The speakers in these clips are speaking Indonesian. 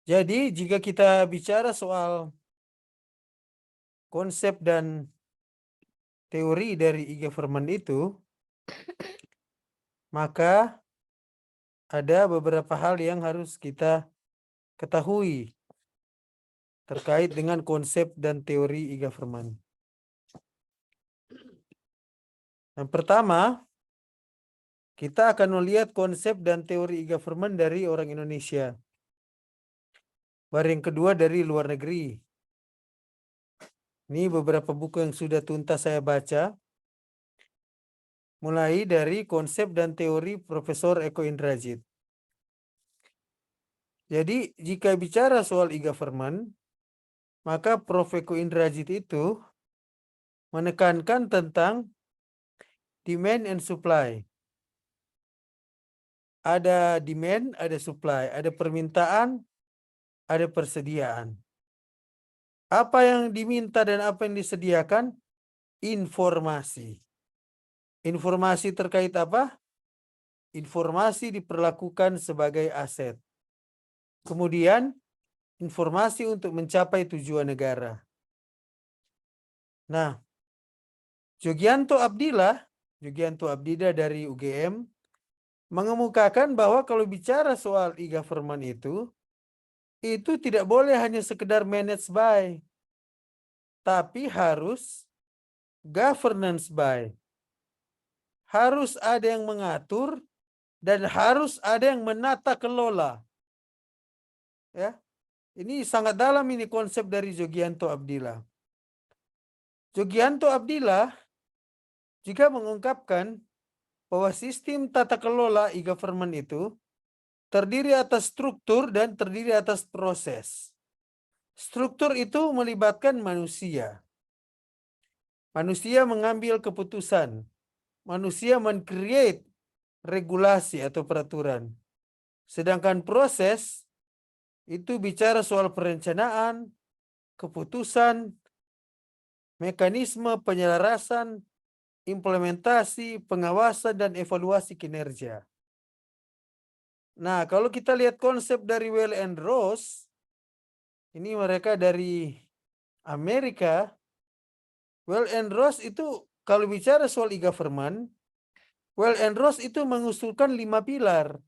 Jadi jika kita bicara soal konsep dan teori dari e-government itu, maka ada beberapa hal yang harus kita ketahui terkait dengan konsep dan teori e-government. Yang pertama, kita akan melihat konsep dan teori e-government dari orang Indonesia. Baru yang kedua dari luar negeri. Ini beberapa buku yang sudah tuntas saya baca. Mulai dari konsep dan teori Profesor Eko Indrajit. Jadi jika bicara soal e-government, maka Prof. Eko Indrajit itu menekankan tentang demand and supply. Ada demand, ada supply, ada permintaan, ada persediaan. Apa yang diminta dan apa yang disediakan? Informasi. Informasi terkait apa? Informasi diperlakukan sebagai aset. Kemudian, informasi untuk mencapai tujuan negara. Nah, Jogianto Abdillah dari UGM, mengemukakan bahwa kalau bicara soal e-government itu tidak boleh hanya sekedar manage by, tapi harus governance by. Harus ada yang mengatur dan harus ada yang menata kelola. Ya, ini sangat dalam ini konsep dari Jogianto Abdillah. Jogianto Abdillah juga mengungkapkan bahwa sistem tata kelola e-government itu terdiri atas struktur dan terdiri atas proses. Struktur itu melibatkan manusia. Manusia mengambil keputusan. Manusia men-create regulasi atau peraturan. Sedangkan proses itu bicara soal perencanaan, keputusan, mekanisme penyelarasan, implementasi, pengawasan, dan evaluasi kinerja. Nah, kalau kita lihat konsep dari Weil and Ross, ini mereka dari Amerika. Weil and Ross itu kalau bicara soal e-government, Weil and Ross itu mengusulkan 5 pilar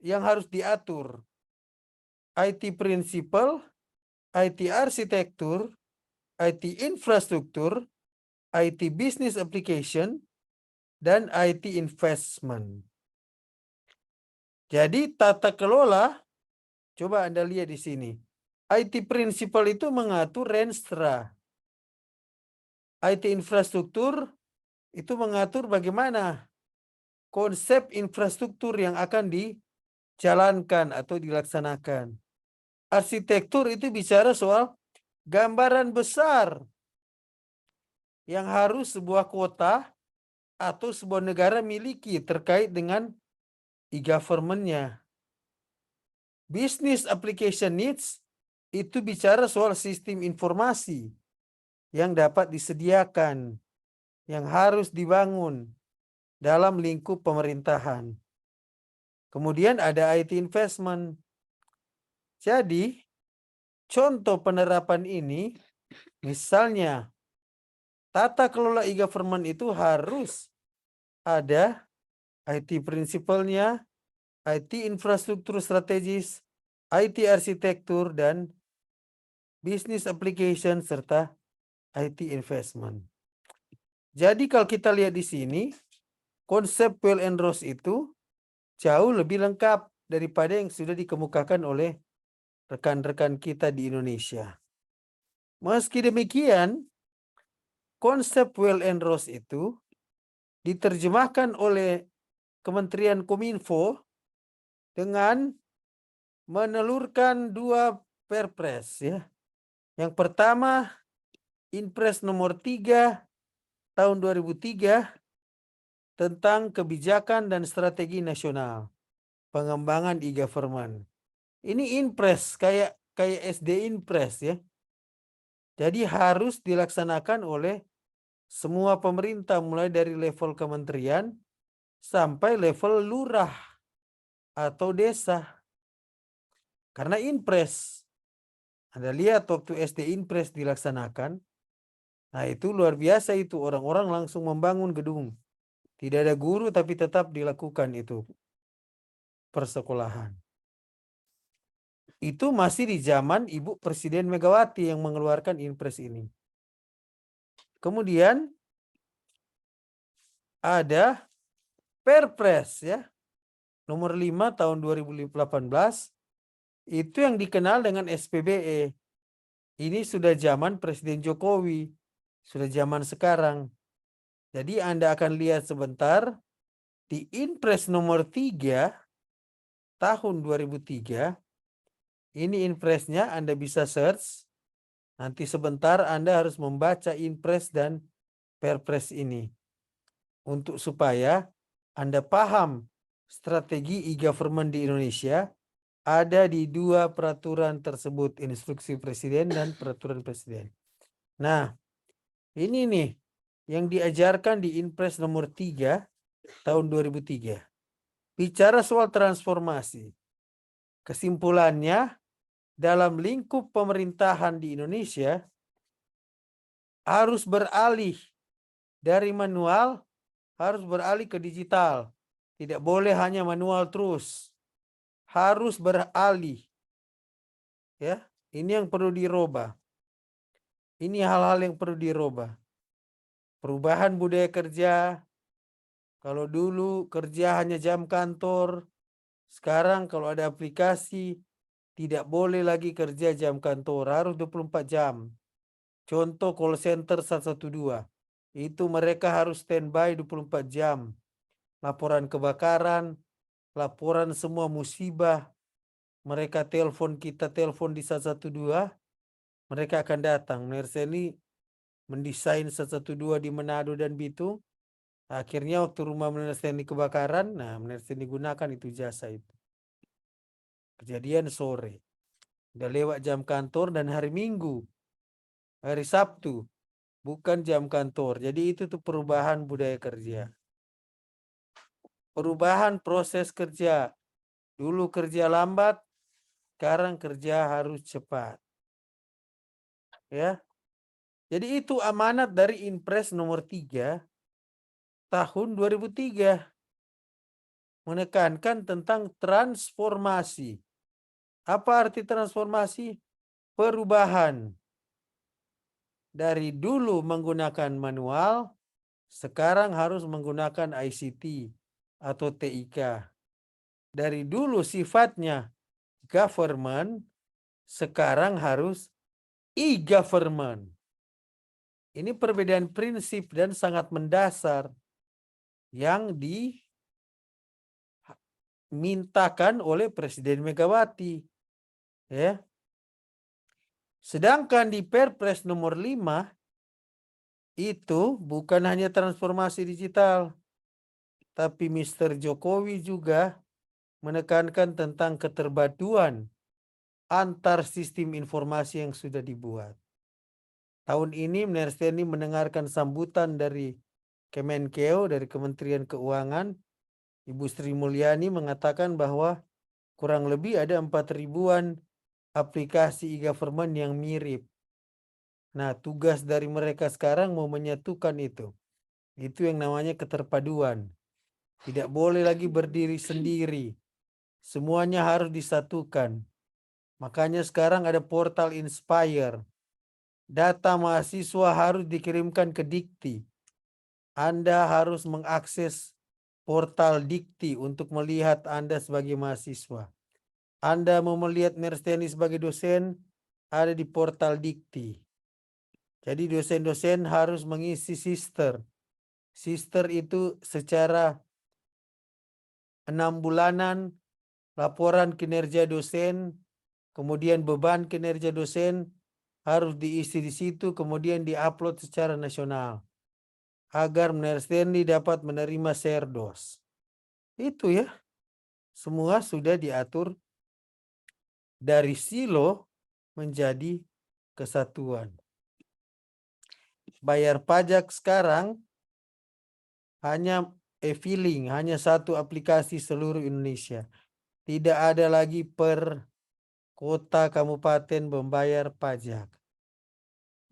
yang harus diatur. IT principle, IT arsitektur, IT infrastruktur, IT business application, dan IT investment. Jadi tata kelola, coba Anda lihat di sini. IT principle itu mengatur Renstra. IT infrastruktur itu mengatur bagaimana konsep infrastruktur yang akan dijalankan atau dilaksanakan. Arsitektur itu bicara soal gambaran besar yang harus sebuah kota atau sebuah negara miliki terkait dengan e-government-nya. Business application needs itu bicara soal sistem informasi yang dapat disediakan, yang harus dibangun dalam lingkup pemerintahan. Kemudian ada IT investment. Jadi, contoh penerapan ini, misalnya tata kelola e-government itu harus ada IT prinsipalnya, IT infrastruktur strategis, IT arsitektur, dan business application, serta IT investment. Jadi kalau kita lihat di sini, konsep Weil and Ross itu jauh lebih lengkap daripada yang sudah dikemukakan oleh rekan-rekan kita di Indonesia. Meski demikian, konsep Weil and Ross itu diterjemahkan oleh Kementerian Kominfo dengan menelurkan 2 perpres ya. Yang pertama, Inpres nomor 3 tahun 2003 tentang kebijakan dan strategi nasional pengembangan e-government. Ini Inpres kayak SD Inpres ya. Jadi harus dilaksanakan oleh semua pemerintah mulai dari level kementerian sampai level lurah atau desa. Karena Inpres. Anda lihat waktu SD Inpres dilaksanakan, nah itu luar biasa itu. Orang-orang langsung membangun gedung. Tidak ada guru tapi tetap dilakukan itu persekolahan. Itu masih di zaman Ibu Presiden Megawati yang mengeluarkan Inpres ini. Kemudian ada Perpres ya. Nomor 5 tahun 2018 itu yang dikenal dengan SPBE. Ini sudah zaman Presiden Jokowi. Sudah zaman sekarang. Jadi Anda akan lihat sebentar di Inpres nomor 3 tahun 2003. Ini Inpresnya Anda bisa search. Nanti sebentar Anda harus membaca Inpres dan Perpres ini. Untuk supaya Anda paham strategi e-government di Indonesia ada di 2 peraturan tersebut, instruksi presiden dan peraturan presiden. Nah, ini nih yang diajarkan di Inpres nomor 3 tahun 2003. Bicara soal transformasi. Kesimpulannya, dalam lingkup pemerintahan di Indonesia harus beralih dari manual, harus beralih ke digital. Tidak boleh hanya manual terus. Harus beralih. Ya, ini yang perlu dirubah. Ini hal-hal yang perlu dirubah. Perubahan budaya kerja. Kalau dulu kerja hanya jam kantor, sekarang kalau ada aplikasi tidak boleh lagi kerja jam kantor, harus 24 jam. Contoh call center 112. Itu mereka harus standby 24 jam. Laporan kebakaran, laporan semua musibah. Mereka telepon, kita telepon di 112, mereka akan datang. Merseni mendesain 112 di Manado dan Bitung. Akhirnya waktu rumah Merseni kebakaran, nah Merseni gunakan itu jasa itu. Kejadian sore. Udah lewat jam kantor dan hari Minggu. Hari Sabtu. Bukan jam kantor. Jadi itu tuh perubahan budaya kerja. Perubahan proses kerja. Dulu kerja lambat, sekarang kerja harus cepat. Ya. Jadi itu amanat dari Inpres nomor 3 tahun 2003. Menekankan tentang transformasi. Apa arti transformasi? Perubahan. Dari dulu menggunakan manual, sekarang harus menggunakan ICT atau TIK. Dari dulu sifatnya government, sekarang harus e-government. Ini perbedaan prinsip dan sangat mendasar yang dimintakan oleh Presiden Megawati. Ya. Sedangkan di Perpres nomor 5 itu bukan hanya transformasi digital, tapi Mr. Jokowi juga menekankan tentang keterpaduan antar sistem informasi yang sudah dibuat. Tahun ini Merseni mendengarkan sambutan dari Kemenkeu, dari Kementerian Keuangan. Ibu Sri Mulyani mengatakan bahwa kurang lebih ada 4.000-an aplikasi e-government yang mirip. Nah, tugas dari mereka sekarang mau menyatukan itu. Itu yang namanya keterpaduan. Tidak boleh lagi berdiri sendiri. Semuanya harus disatukan. Makanya sekarang ada portal Inspire. Data mahasiswa harus dikirimkan ke Dikti. Anda harus mengakses portal Dikti untuk melihat Anda sebagai mahasiswa. Anda mau melihat Merseni sebagai dosen, ada di portal Dikti. Jadi dosen-dosen harus mengisi sister. Sister itu secara 6 bulanan laporan kinerja dosen, kemudian beban kinerja dosen harus diisi di situ, kemudian diupload secara nasional agar Merseni dapat menerima serdos. Itu ya, semua sudah diatur dari silo menjadi kesatuan. Bayar pajak sekarang hanya e-filing, hanya satu aplikasi seluruh Indonesia. Tidak ada lagi per kota kabupaten membayar pajak.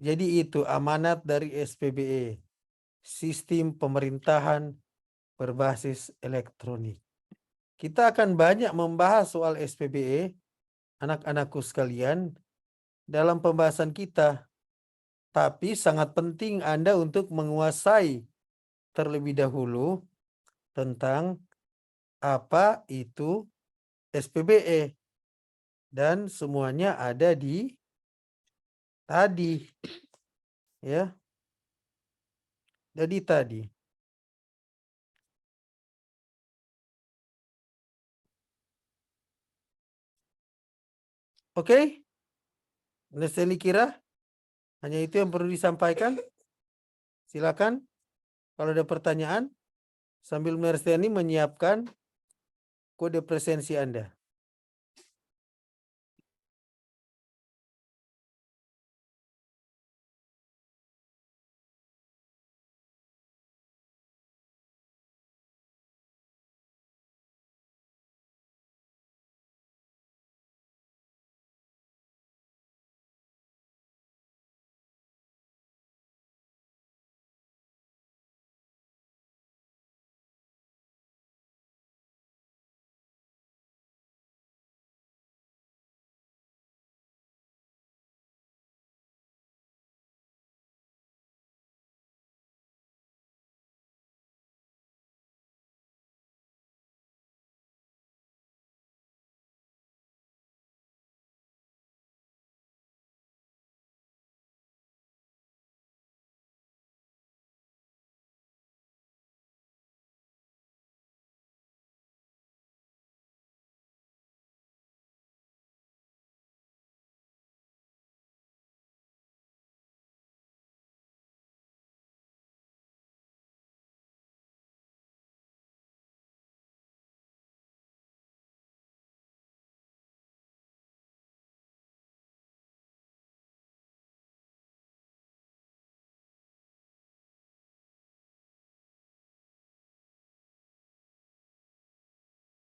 Jadi itu amanat dari SPBE, sistem pemerintahan berbasis elektronik. Kita akan banyak membahas soal SPBE, anak-anakku sekalian, dalam pembahasan kita. Tapi sangat penting Anda untuk menguasai terlebih dahulu tentang apa itu SPBE. Dan semuanya ada di tadi. Ya. Jadi tadi. Oke? Neseli kira hanya itu yang perlu disampaikan. Silakan. Kalau ada pertanyaan, sambil Mersteni menyiapkan kode presensi Anda.